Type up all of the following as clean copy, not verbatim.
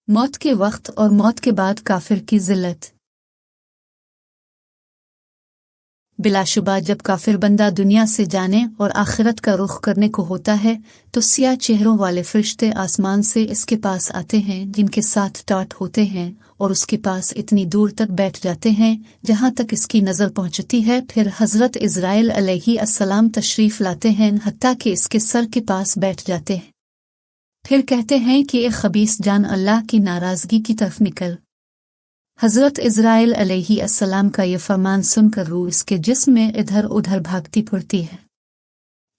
मौत के वक्त और मौत के बाद काफिर की जिल्लत। बिलाशुबा जब काफिर बंदा दुनिया से जाने और आखिरत का रुख करने को होता है तो सियाह चेहरों वाले फरिश्ते आसमान से इसके पास आते हैं जिनके साथ टाट होते हैं और उसके पास इतनी दूर तक बैठ जाते हैं जहां तक इसकी नजर पहुंचती है। फिर हजरत इज़राइल अलैहि अस्सलाम तशरीफ लाते हैं हत्ता कि इसके सर के पास बैठ जाते हैं। फिर कहते हैं कि ए खबीस जान अल्लाह की नाराजगी की तरफ निकल। हजरत इज़राइल अलैहि अस्सलाम का ये फरमान सुनकर रूह इसके जिस्म में इधर उधर भागती फिरती है।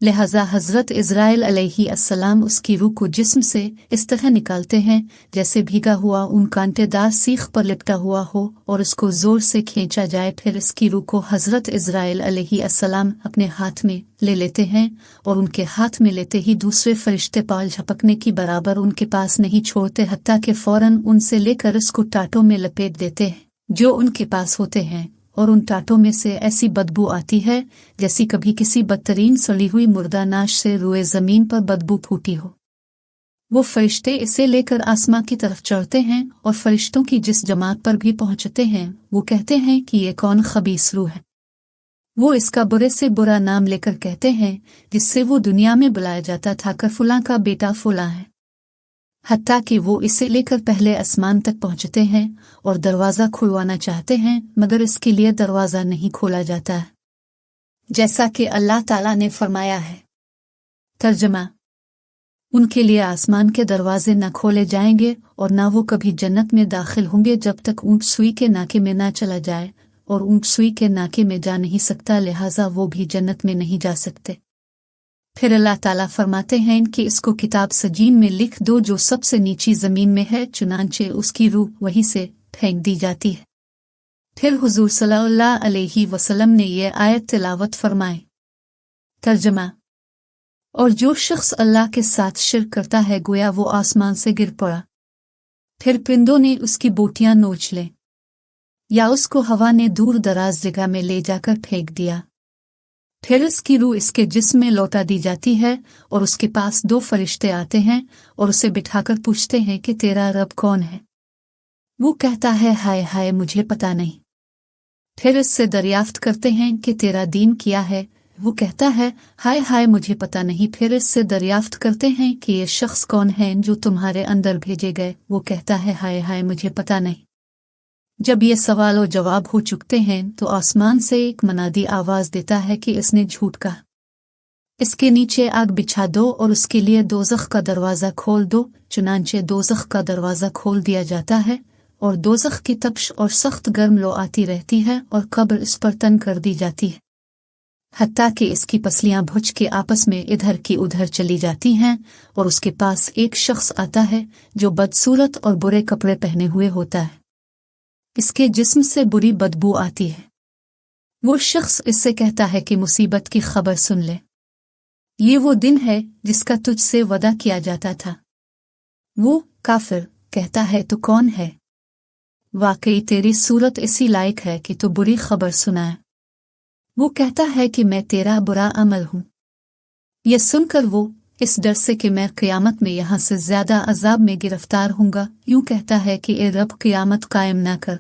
लिहाजा हजरत इज़राइल अलैहि अस्सलाम उसकी रूह को जिस्म से इस तरह निकालते हैं जैसे भीगा हुआ ऊन कांटेदार सीख पर लिपटा हुआ हो और उसको जोर से खींचा जाए। फिर इसकी रूह को हजरत इज़राइल अलैहि अस्सलाम अपने हाथ में ले लेते हैं और उनके हाथ में लेते ही दूसरे फरिश्ते पाल झपकने की बराबर उनके पास नहीं छोड़ते हत्ता के फौरन उनसे लेकर इसको टाटों में लपेट देते हैं जो उनके पास होते हैं और उन टाटों में से ऐसी बदबू आती है जैसी कभी किसी बदतरीन सड़ी हुई मुर्दा नाश से रुए जमीन पर बदबू फूटी हो। वो फरिश्ते इसे लेकर आसमां की तरफ चढ़ते हैं और फरिश्तों की जिस जमात पर भी पहुंचते हैं वो कहते हैं कि ये कौन खबीस रूह है। वो इसका बुरे से बुरा नाम लेकर कहते हैं जिससे वो दुनिया में बुलाया जाता था कि फुलां का बेटा फुलां है। हत्ता कि वो इसे लेकर पहले आसमान तक पहुंचते हैं और दरवाज़ा खुलवाना चाहते हैं मगर इसके लिए दरवाज़ा नहीं खोला जाता है जैसा कि अल्लाह ताला ने फरमाया है। तर्जमा, उनके लिए आसमान के दरवाजे न खोले जाएंगे और न वो कभी जन्नत में दाखिल होंगे जब तक ऊंट सुई के नाके में न चला जाए और ऊंट सुई के नाके में जा नहीं सकता, लिहाजा वो भी जन्नत में नहीं जा सकते। फिर अल्लाह ताला फरमाते हैं कि इसको किताब सजीन में लिख दो जो सबसे नीची जमीन में है, चुनांचे उसकी रूह वहीं से फेंक दी जाती है। फिर हुजूर सल्लल्लाहु अलैहि वसल्लम ने यह आयत तिलावत फरमाई। तर्जमा, और जो शख्स अल्लाह के साथ शिर्क करता है गोया वो आसमान से गिर पड़ा, फिर परिंदों ने उसकी बोटियां नोच लें या उसको हवा ने दूर दराज जगह में ले जाकर फेंक दिया। फिर इसकी रूह इसके जिस्म में लौटा दी जाती है और उसके पास दो फरिश्ते आते हैं और उसे बिठाकर पूछते हैं कि तेरा रब कौन है। वो कहता है हाय हाय मुझे पता नहीं। फिर इससे दरियाफ्त करते हैं कि तेरा दीन क्या है। वो कहता है हाय हाय मुझे पता नहीं। फिर इससे दरियाफ्त करते हैं कि ये शख्स कौन है जो तुम्हारे अंदर भेजे गए। वो कहता है हाय हाय मुझे पता नहीं। जब ये सवाल और जवाब हो चुकते हैं तो आसमान से एक मनादी आवाज देता है कि इसने झूठ कहा। इसके नीचे आग बिछा दो और उसके लिए दोज़ख का दरवाज़ा खोल दो। चुनांचे दोज़ख का दरवाज़ा खोल दिया जाता है और दोज़ख की तपश और सख्त गर्म लो आती रहती है और कब्र इस पर तन कर दी जाती है हत्ता कि इसकी पसलियां भुज के आपस में इधर की उधर चली जाती हैं और उसके पास एक शख्स आता है जो बदसूरत और बुरे कपड़े पहने हुए होता है। इसके जिस्म से बुरी बदबू आती है। वो शख्स इससे कहता है कि मुसीबत की खबर सुन ले, ये वो दिन है जिसका तुझसे वदा किया जाता था। वो काफिर कहता है तू कौन है? वाकई तेरी सूरत इसी लायक है कि तू बुरी खबर सुनाए। वो कहता है कि मैं तेरा बुरा अमल हूं। ये सुनकर वो इस डर से कि मैं क़यामत में यहाँ से ज्यादा अजाब में गिरफ्तार हूँगा यूं कहता है कि ए रब क़यामत कायम ना कर।